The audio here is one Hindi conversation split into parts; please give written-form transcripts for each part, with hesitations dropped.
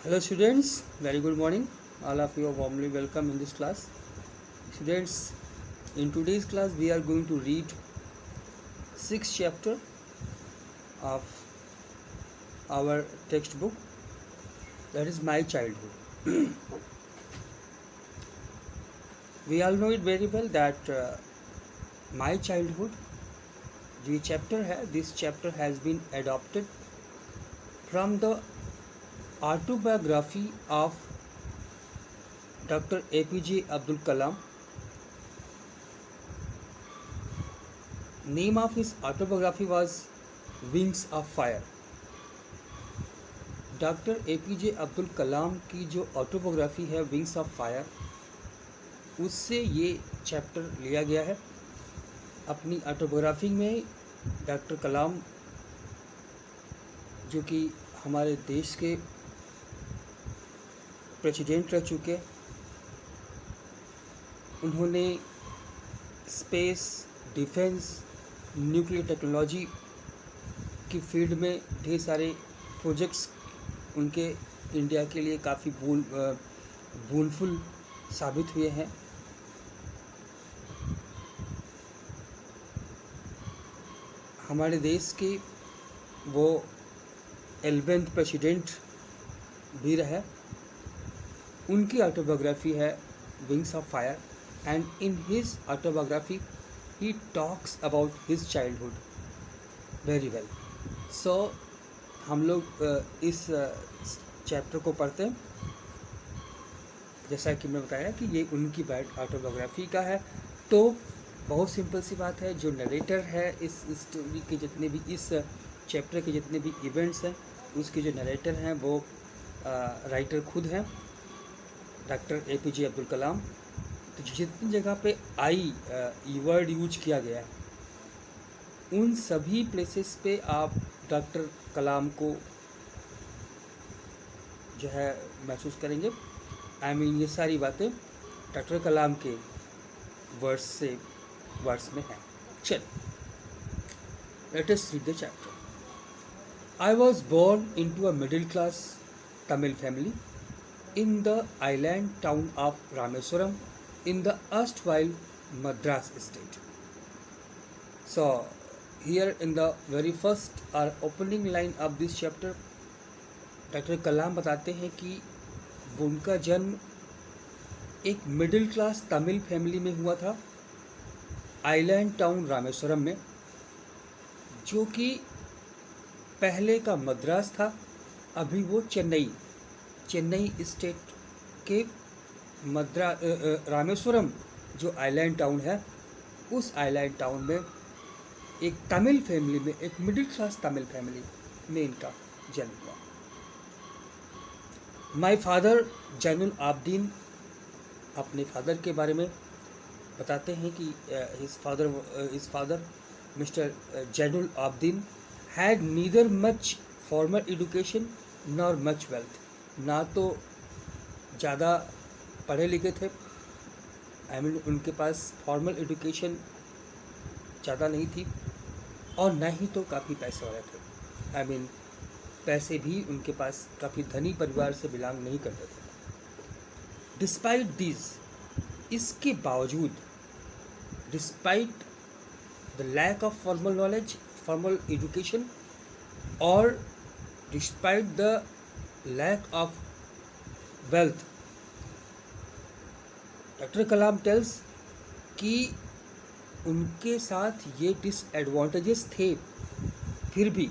Hello students, very good morning. All of you are warmly welcome in this class. Students, in today's class we are going to read 6th chapter of our textbook, that is My Childhood. We all know it very well that My Childhood जो chapter है, this chapter has been adopted from the autobiography of Dr. APJ Abdul Kalam. Name of his autobiography was Wings of Fire. Doctor APJ Abdul Kalam की जो ऑटोबायोग्राफी है विंग्स ऑफ फायर, उससे ये चैप्टर लिया गया है. अपनी ऑटोबायोग्राफी में डॉक्टर कलाम, जो कि हमारे देश के प्रेसिडेंट रह चुके, उन्होंने स्पेस, डिफेंस, न्यूक्लियर टेक्नोलॉजी की फील्ड में ढेर सारे प्रोजेक्ट्स उनके इंडिया के लिए काफ़ी बूनफुल साबित हुए हैं. हमारे देश के वो 11th प्रेसिडेंट भी रहे. उनकी ऑटोबायोग्राफी है Wings of Fire, and in his autobiography he talks about his childhood very well. So हम लोग इस चैप्टर को पढ़ते हैं. जैसा कि मैं बताया कि ये उनकी ऑटोबायोग्राफी का है, तो बहुत सिंपल सी बात है. जो नरेटर है इस स्टोरी के, जितने भी इस चैप्टर के जितने भी इवेंट्स हैं, उसके जो नरेटर हैं वो राइटर खुद हैं, डॉक्टर APJ अब्दुल कलाम. तो जितनी जगह पे आई वर्ड यूज किया गया है, उन सभी प्लेसेस पे आप डॉक्टर कलाम को जो है महसूस करेंगे. ये सारी बातें डॉक्टर कलाम के वर्ड्स में हैं. चल, let us read the chapter. I was born into a middle class Tamil family in the island town of Rameswaram in the erstwhile Madras state. So here in the very first or opening line of this chapter, doctor Kalam बताते हैं कि उनका जन्म एक मिडिल क्लास तमिल फैमिली में हुआ था, आइलैंड टाउन रामेश्वरम में, जो कि पहले का मद्रास था. अभी वो चेन्नई स्टेट के रामेश्वरम जो आइलैंड टाउन है, उस आइलैंड टाउन में एक तमिल फैमिली में, एक मिडिल क्लास तमिल फैमिली में इनका जन्म हुआ. माय फादर जैनुल आब्दीन अपने फादर के बारे में बताते हैं कि his father mister Jainulabdeen had neither much formal education nor much wealth. ना तो ज़्यादा पढ़े लिखे थे, उनके पास फॉर्मल एजुकेशन ज़्यादा नहीं थी, और ना ही तो काफ़ी पैसे वाले थे. पैसे भी उनके पास काफ़ी धनी परिवार से बिलोंग नहीं करते थे. डिस्पाइट दिस, इसके बावजूद, despite the lack of formal knowledge, formal education, or despite the lack of wealth, doctor Kalam tells कि उनके साथ ये डिसएडवांटेजेस थे, फिर भी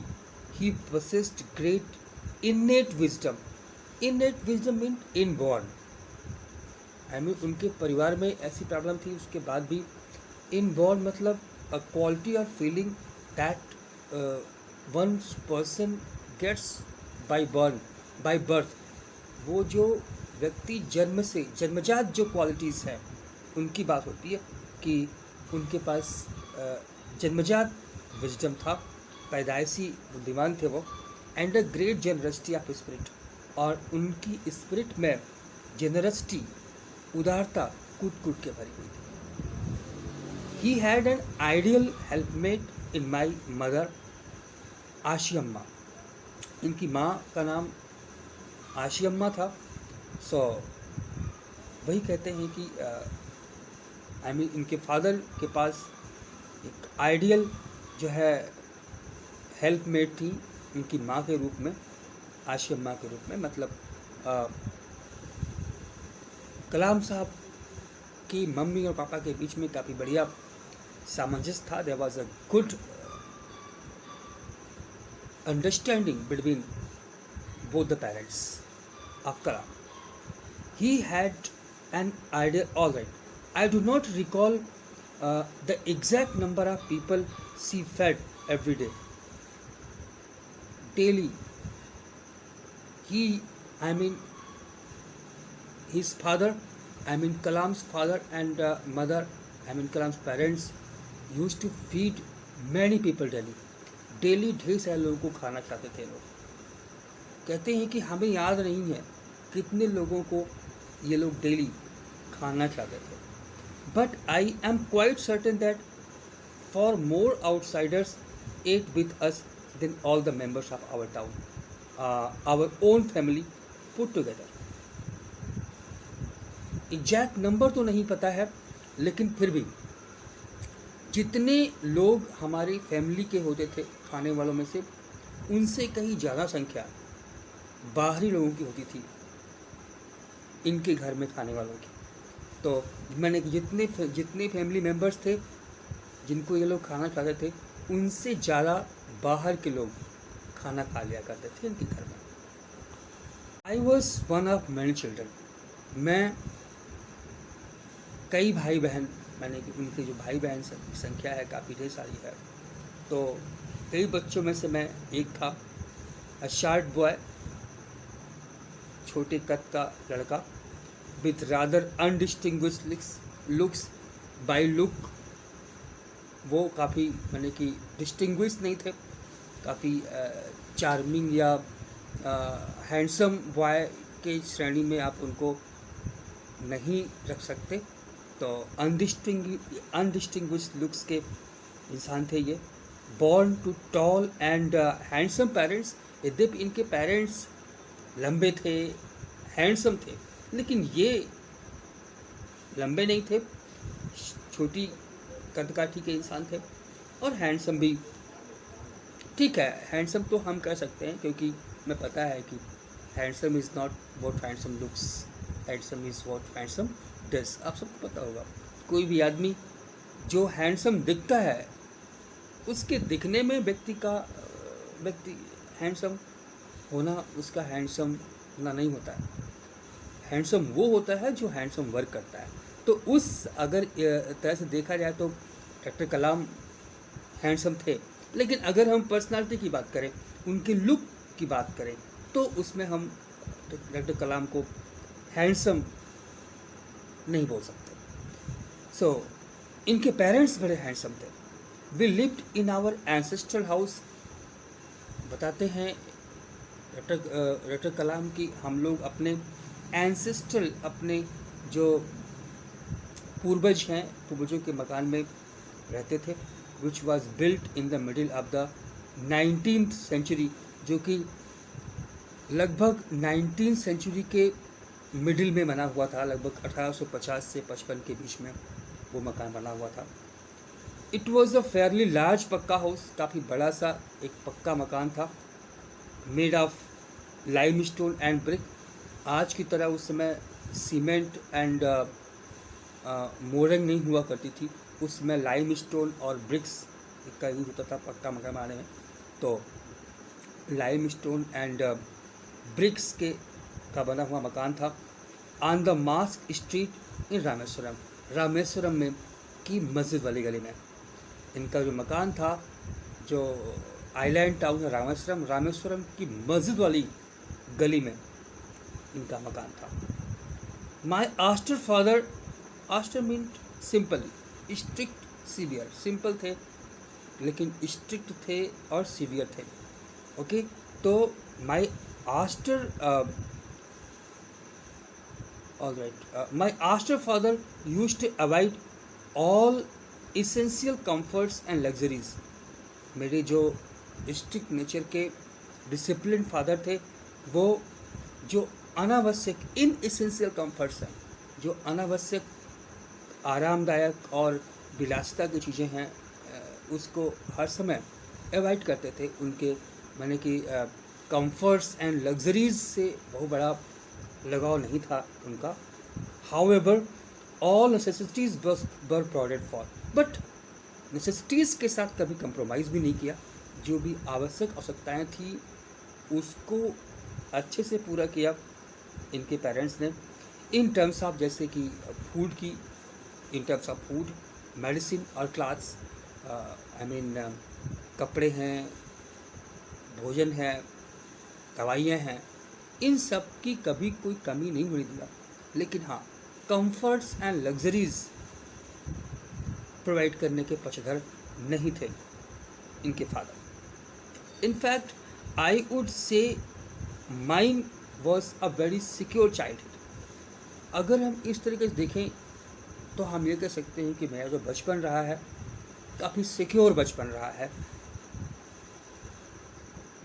he possessed great innate wisdom. innate wisdom mean inborn. उनके परिवार में ऐसी प्रॉब्लम थी, उसके बाद भी इनबॉर्न मतलब a quality or feeling that one person gets by birth. वो जो व्यक्ति जन्मजात जो क्वालिटीज़ हैं, उनकी बात होती है कि उनके पास जन्मजात विजडम था, पैदाइशी बुद्धिमान थे वो, and a great generosity of spirit, और उनकी स्पिरिट में जेनरसिटी, उदारता कूट के भरी हुई थी. He had an ideal helpmate in my mother Ashiyamma. इनकी माँ का नाम आशी अम्मा था। सो वही कहते हैं कि इनके फादर के पास एक आइडियल जो है हेल्पमेट थी उनकी माँ के रूप में, आशी अम्मा के रूप में। मतलब कलाम साहब की मम्मी और पापा के बीच में काफ़ी बढ़िया सामंजस्य था। There was a good understanding between both the parents of Kalam. He had an idea. All right, I do not recall the exact number of people she fed every day. Daily, his father, Kalam's father and mother, Kalam's parents used to feed many people daily. Daily ढेर सारे लोगों को खाना खिलाते थे लोग। कहते हैं कि हमें याद नहीं है कितने लोगों को ये लोग डेली खाना खिलाते थे, but I am quite certain that for more outsiders ate with us than all the members of our town, our own family put together. Exact number तो नहीं पता है, लेकिन फिर भी जितने लोग हमारी फैमिली के होते थे खाने वालों में से, उनसे कहीं ज़्यादा संख्या बाहरी लोगों की होती थी इनके घर में खाने वालों की। तो मैंने जितने फैमिली मेम्बर्स थे जिनको ये लोग खाना खाते थे, उनसे ज़्यादा बाहर के लोग खाना खा लिया करते थे इनके घर में। I was one of many children. मैं कई भाई बहन, मैंने उनके जो भाई बहन की संख्या है काफ़ी ढेर सारी है, तो कई बच्चों में से मैं एक था। अ शार्ट बॉय, छोटे कद का लड़का, with rather undistinguished looks. By look वो काफ़ी मैंने कि डिस्टिंग्विश नहीं थे, काफ़ी चार्मिंग या हैंडसम बॉय के श्रेणी में आप उनको नहीं रख सकते। तो अनडिस्टिंग्विश्ड लुक्स के इंसान थे ये। Born to tall and handsome parents. यद्यपि इनके पेरेंट्स लंबे थे, हैंडसम थे, लेकिन ये लंबे नहीं थे, छोटी कदकाठी के इंसान थे, और हैंडसम भी ठीक है। हैंडसम तो हम कह सकते हैं, क्योंकि हमें पता है कि handsome is not what handsome looks, handsome is what handsome does. आप सबको पता होगा, कोई भी आदमी जो हैंडसम दिखता है, उसके दिखने में व्यक्ति हैंडसम होना, उसका हैंडसम होना नहीं होता है। हैंडसम वो होता है जो हैंडसम वर्क करता है। तो उस अगर तरह से देखा जाए तो डॉक्टर कलाम हैंडसम थे, लेकिन अगर हम पर्सनालिटी की बात करें, उनके लुक की बात करें, तो उसमें हम डॉक्टर कलाम को हैंडसम नहीं बोल सकते। सो इनके पेरेंट्स बड़े हैंडसम थे। We lived in our ancestral house. बताते हैं डॉक्टर कलाम की, हम लोग अपने एंसेस्ट्रल, अपने जो पूर्वज हैं, पूर्वजों के मकान में रहते थे, which was built in the middle of the 19th century, जो कि लगभग 19th सेंचुरी के मिडिल में बना हुआ था। लगभग 1850 से 55 के बीच में वो मकान बना हुआ था। It was a fairly large पक्का हाउस, काफ़ी बड़ा सा एक पक्का मकान था, made of limestone and brick. आज की तरह उस समय सीमेंट एंड मोरंग नहीं हुआ करती थी, उसमें लाइमस्टोन और ब्रिक्स का यूज होता था पक्का मकान बनाने में। तो लाइमस्टोन एंड ब्रिक्स का बना हुआ मकान था on the mask street in Rameswaram में की मस्जिद वाली गली में। इनका जो मकान था, जो आइलैंड टाउन है रामेश्वरम की मस्जिद वाली गली में इनका मकान था। My austere father, austere mean simple, strict severe. Simple थे लेकिन स्ट्रिक्ट थे और सीवियर थे। ओके, तो my austere all right, my austere father used to avoid all essential comforts and luxuries. मेरे जो स्ट्रिक्ट नेचर के डिसिप्लिन फादर थे, वो जो अनावश्यक इन एसेंशियल कम्फर्ट्स हैं, जो अनावश्यक आरामदायक और विलासिता की चीज़ें हैं, उसको हर समय अवॉइड करते थे। उनके माने कि कंफर्ट्स एंड लग्जरीज से बहुत बड़ा लगाव नहीं था उनका। However all necessities were provided for, but necessities के साथ कभी कंप्रोमाइज़ भी नहीं किया। जो भी आवश्यक आवश्यकताएँ थी उसको अच्छे से पूरा किया इनके पेरेंट्स ने, इन टर्म्स ऑफ जैसे कि फूड की, in terms of food, medicine और क्लॉथ्स, आई मीन कपड़े हैं, भोजन है, दवाइयाँ हैं, इन सब की कभी कोई कमी नहीं होने दिया। लेकिन हाँ, कंफर्ट्स एंड लग्जरीज प्रोवाइड करने के पक्षधर नहीं थे इनके father. In fact I would say mine was a very secure childhood. अगर हम इस तरीके से देखें तो हम ये कह सकते हैं कि मेरा जो बचपन रहा है काफ़ी सिक्योर बचपन रहा है,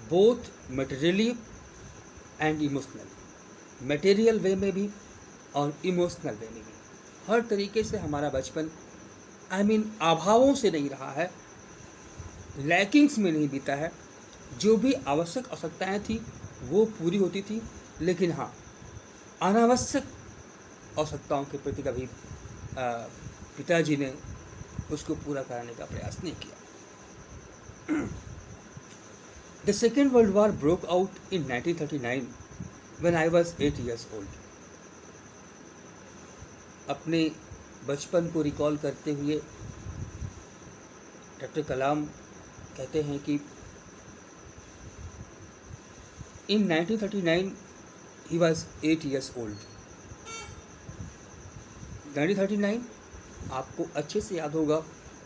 both materially and emotional. Material way में भी और इमोशनल वे में भी, हर तरीके से हमारा बचपन आई मीन अभावों से नहीं रहा है, लैकिंग्स में नहीं बीता है। जो भी आवश्यक आवश्यकताएँ थी वो पूरी होती थी, लेकिन हाँ, अनावश्यक आवश्यकताओं के प्रति कभी पिताजी ने उसको पूरा कराने का प्रयास नहीं किया। The Second World War broke out in 1939 when I was 8 years old. अपने बचपन को रिकॉल करते हुए डॉक्टर कलाम कहते हैं कि in 1939 he was 8 years old. 1939 आपको अच्छे से याद होगा,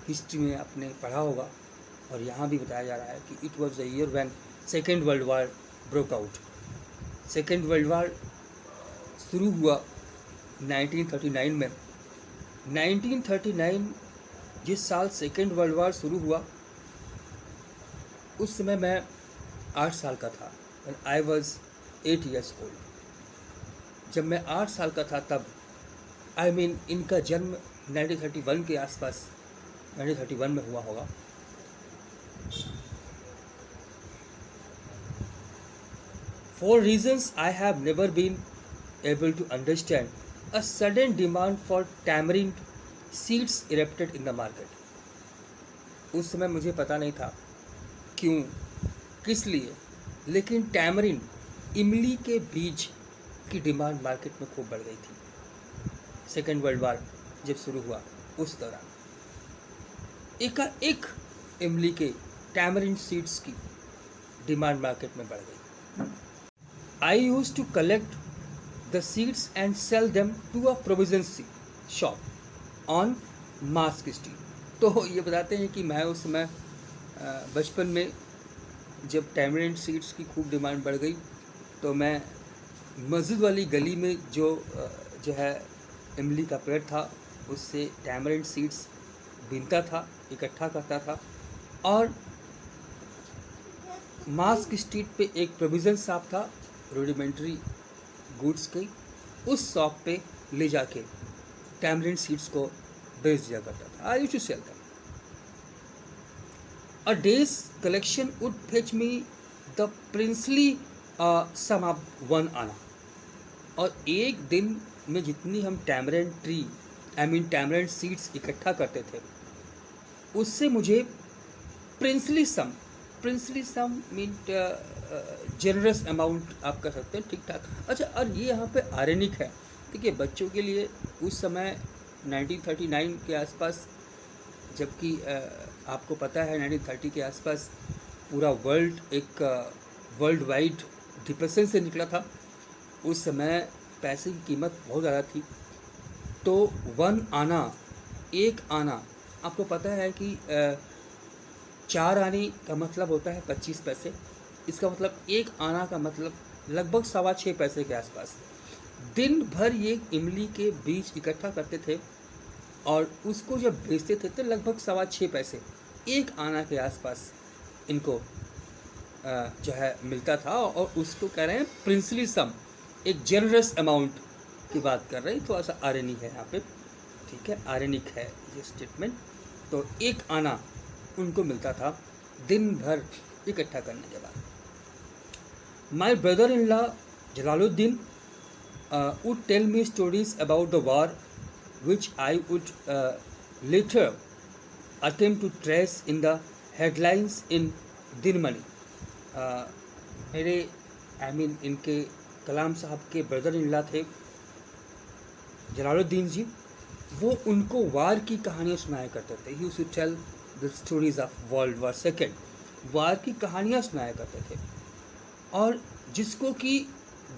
हिस्ट्री में आपने पढ़ा होगा, और यहाँ भी बताया जा रहा है कि it was the year when second world war broke out. Second world war शुरू हुआ 1939 में। 1939 जिस साल सेकेंड वर्ल्ड वार शुरू हुआ उस समय मैं 8 साल का था, when I was 8 years old। जब मैं 8 साल का था तब आई मीन इनका जन्म 1931 के आसपास, 1931 में हुआ होगा। For reasons I have never been able to understand, a sudden demand for tamarind seeds erupted in the market. उस समय मुझे पता नहीं था क्यों, किस लिए, लेकिन टैमरिन, इमली के बीज की डिमांड मार्केट में खूब बढ़ गई थी। सेकेंड वर्ल्ड वार जब शुरू हुआ उस दौरान एकाएक इमली के टैमरिन सीड्स की डिमांड मार्केट में बढ़ गई। I used to collect the seeds and sell them to a provision shop on Mask Street. तो ये बताते हैं कि मैं उस समय बचपन में जब टैमरिन सीड्स की खूब डिमांड बढ़ गई तो मैं मस्जिद वाली गली में जो है इमली का पेड़ था उससे टैमरिन सीड्स बीनता था, इकट्ठा करता था, और मास्क स्ट्रीट पे एक प्रोविज़न शॉप था रूडिमेंट्री गुड्स की, उस शॉप पे ले जाके टैमरिन सीड्स को बेच दिया करता था। I used to sell them. A day's collection would fetch me the princely sum of 1 anna. और एक दिन में जितनी हम tamarind tree I mean tamarind seeds इकट्ठा करते थे उससे मुझे princely sum mean generous amount आप कह सकते हैं, ठीक ठाक। अच्छा, और ये यहाँ पे आयरनिक है, देखिए बच्चों के लिए उस समय 1939 के आसपास, जबकि आपको पता है 1930 के आसपास पूरा वर्ल्ड एक वर्ल्ड वाइड डिप्रेशन से निकला था। उस समय पैसे की कीमत बहुत ज़्यादा थी, तो 1 आना, 1 आना, आपको पता है कि 4 आने का मतलब होता है 25 पैसे। इसका मतलब 1 आना का मतलब लगभग 6.25 पैसे के आसपास। दिन भर ये इमली के बीज इकट्ठा करते थे और उसको जब बेचते थे तो लगभग 6.25 पैसे, 1 आना के आसपास इनको जो है मिलता था। और उसको कह रहे हैं प्रिंसली सम, एक जनरस अमाउंट की बात कर रहे हैं, थोड़ा सा आयरनी है यहाँ पे, ठीक है, आयरनिक है ये स्टेटमेंट। तो एक आना उनको मिलता था दिन भर इकट्ठा करने के बाद। My brother in law Jalaluddin would tell me stories about the war which I would later attempt to trace in the headlines in Dinmani. मेरे इनके कलाम साहब के ब्रदर इन लॉ थे जलालुद्दीन जी, वो उनको वार की कहानियाँ सुनाया करते थे। He used to tell the stories of world war second, war की कहानियाँ सुनाया करते थे। और जिसको कि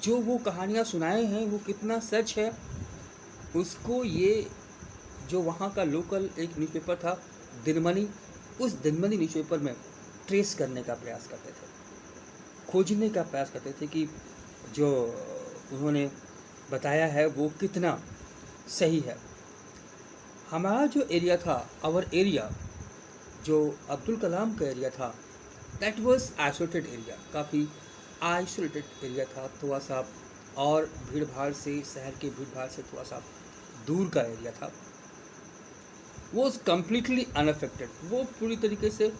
जो वो कहानियाँ सुनाए हैं वो कितना सच है, उसको ये जो वहाँ का लोकल एक न्यूज़पेपर था दिनमणि, उस दिनमणि न्यूज़पेपर में ट्रेस करने का प्रयास करते थे, खोजने का प्रयास करते थे कि जो उन्होंने बताया है वो कितना सही है। हमारा जो एरिया था, आवर एरिया, जो अब्दुल कलाम का एरिया था, दैट वाज आइसोलेटेड एरिया, काफ़ी आइसोलेटेड एरिया था, थोड़ा सा और भीड़ भाड़ से, शहर के भीड़ भाड़ से थोड़ा सा दूर का एरिया था। वॉज कम्प्लीटली अनअफेक्टेड, वो पूरी तरीके से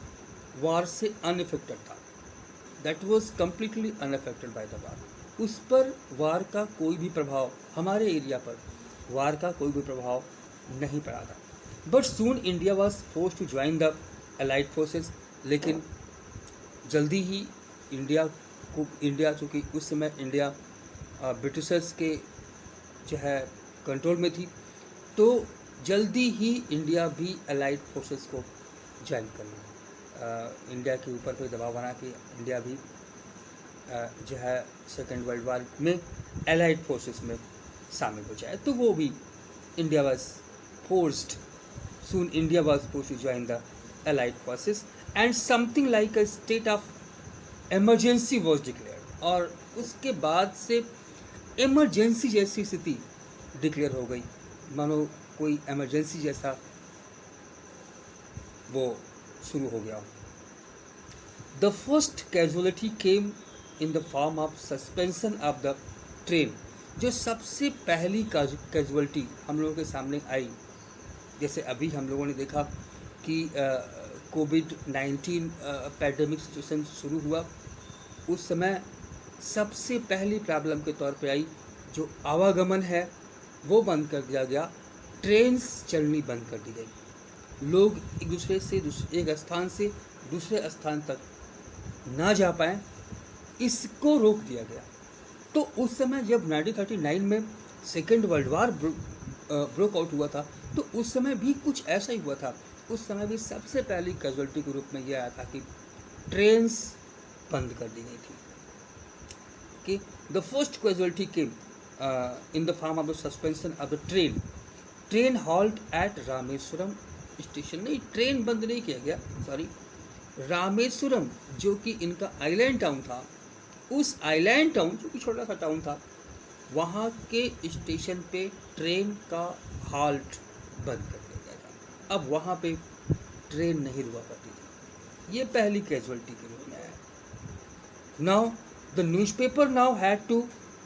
वार से अनअफेक्टेड था। That was completely unaffected by the war. उस पर वार का कोई भी प्रभाव, हमारे एरिया पर वार का कोई भी प्रभाव नहीं पड़ा था। But soon India was forced to join the allied forces, लेकिन जल्दी ही इंडिया चूँकि उस समय इंडिया ब्रिटिशर्स के जो है कंट्रोल में थी, तो जल्दी ही इंडिया भी एलाइड फोर्सेस को ज्वाइन कर लिया। इंडिया के ऊपर कोई दबाव बना के इंडिया भी जो है सेकेंड वर्ल्ड वॉर में एलाइड फोर्सेस में शामिल हो जाए। तो वो भी India was forced, soon India was forced to join the allied forces and something like a state of emergency was declared. और उसके बाद से इमरजेंसी जैसी स्थिति डिक्लेयर हो गई, मानो कोई इमरजेंसी जैसा वो शुरू हो गया। The first casualty came in the form of suspension of the train. जो सबसे पहली कैजुअलिटी हम लोगों के सामने आई, जैसे अभी हम लोगों ने देखा कि कोविड-19 पैंडेमिक सिचुएशन शुरू हुआ, उस समय सबसे पहली प्रॉब्लम के तौर पे आई जो आवागमन है वो बंद कर दिया गया, ट्रेन्स चलनी बंद कर दी गई, लोग एक दूसरे से एक स्थान से दूसरे स्थान तक ना जा पाएँ, इसको रोक दिया गया। तो उस समय जब 1939 में second world war broke out हुआ था, तो उस समय भी कुछ ऐसा ही हुआ था। उस समय भी सबसे पहली कैजुअलिटी के रूप में यह आया था कि ट्रेन्स बंद कर दी गई थी। कि the first casualty came in the form of the suspension of the train halt at Rameswaram station. नहीं, ट्रेन बंद नहीं किया गया, सॉरी, रामेश्वरम जो कि इनका आइलैंड टाउन था, उस आइलैंड टाउन जो कि छोटा सा टाउन था, वहाँ के स्टेशन पे ट्रेन का हॉल्ट बंद कर दिया गया था। अब वहाँ पे ट्रेन नहीं रुका करती थी। ये पहली कैजुअलिटी के रूप में आया। Now the newspaper now had to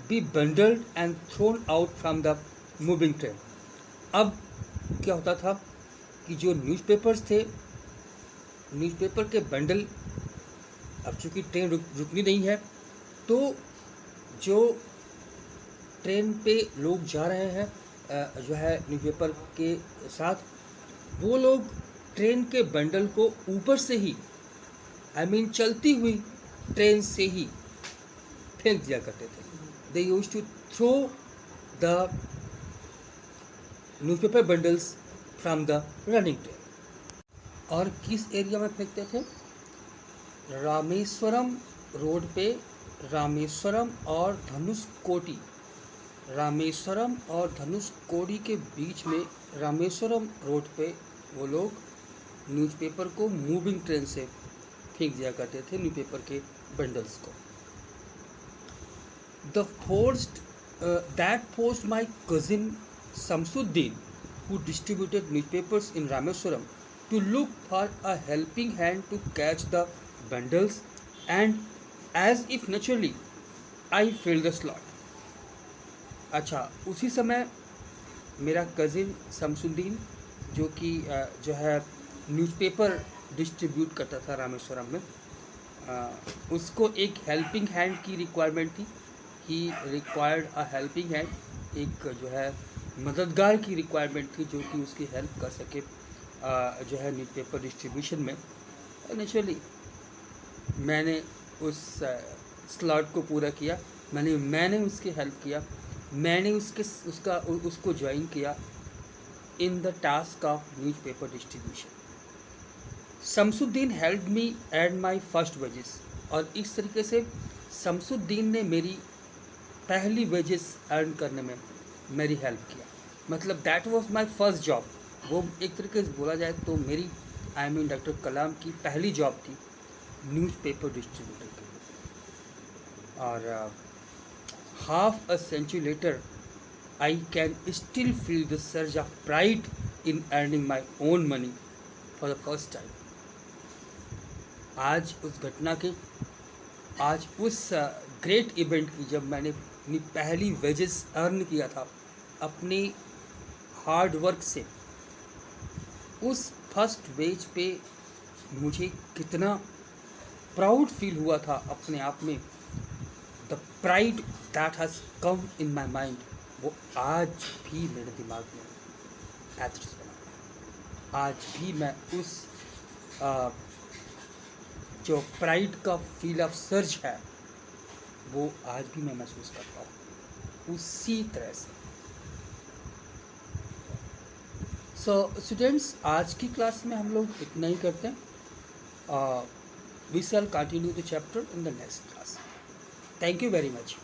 be bundled and thrown out from the moving train. अब क्या होता था कि जो न्यूज़पेपर्स थे, न्यूज़पेपर के बंडल, अब चूँकि ट्रेन रुकनी नहीं है, तो जो ट्रेन पे लोग जा रहे हैं जो है न्यूज़पेपर के साथ, वो लोग ट्रेन के बंडल को ऊपर से ही, चलती हुई ट्रेन से ही फेंक दिया करते थे। They used to throw the newspaper bundles from the running train. और किस एरिया में फेंकते थे? रामेश्वरम रोड पे, रामेश्वरम और धनुषकोडी, रामेश्वरम और धनुषकोडी के बीच में रामेश्वरम रोड पे वो लोग न्यूज़पेपर को मूविंग ट्रेन से फेंक दिया करते थे, न्यूज़पेपर के बंडल्स को। The forced that forced my cousin Shamsuddin who distributed newspapers in Rameswaram to look for a helping hand to catch the bundles, and as if naturally I filled the slot. अच्छा, उसी समय मेरा कज़िन शमसुद्दीन जो कि जो है न्यूज़पेपर डिस्ट्रीब्यूट करता था रामेश्वरम में, उसको एक हेल्पिंग हैंड की रिक्वायरमेंट थी। ही रिक्वायर्ड अ हेल्पिंग हैंड, एक जो है मददगार की रिक्वायरमेंट थी जो कि उसकी हेल्प कर सके जो है न्यूज़पेपर डिस्ट्रीब्यूशन में। नेचुरली मैंने उस स्लॉट को पूरा किया, मैंने उसकी हेल्प किया, मैंने उसको ज्वाइन किया in the task of newspaper distribution. Shamsuddin help me and my first wages, और इस तरीके से शमसुद्दीन ने मेरी पहली वेजेस अर्न करने में मेरी हेल्प किया। मतलब that was my first job. वो एक तरीके से बोला जाए तो मेरी डॉक्टर कलाम की पहली जॉब थी न्यूज़पेपर डिस्ट्रीब्यूटर के लिए। और half a century later I can still feel the surge of pride in earning my own money for the first time. आज उस घटना के, आज उस ग्रेट इवेंट की, जब मैंने अपनी पहली वेजेस अर्न किया था अपनी हार्ड वर्क से, उस फर्स्ट वेज पे मुझे कितना प्राउड फील हुआ था अपने आप में। The pride that has come in my mind, वो आज भी मेरे दिमाग में एथर्स बना। आज भी मैं उस जो प्राइड का फील ऑफ सर्ज है वो आज भी मैं महसूस करता हूँ उसी तरह से। सो स्टूडेंट्स, आज की क्लास में हम लोग इतना ही करते हैं। We shall continue the chapter in the next class. Thank you very much.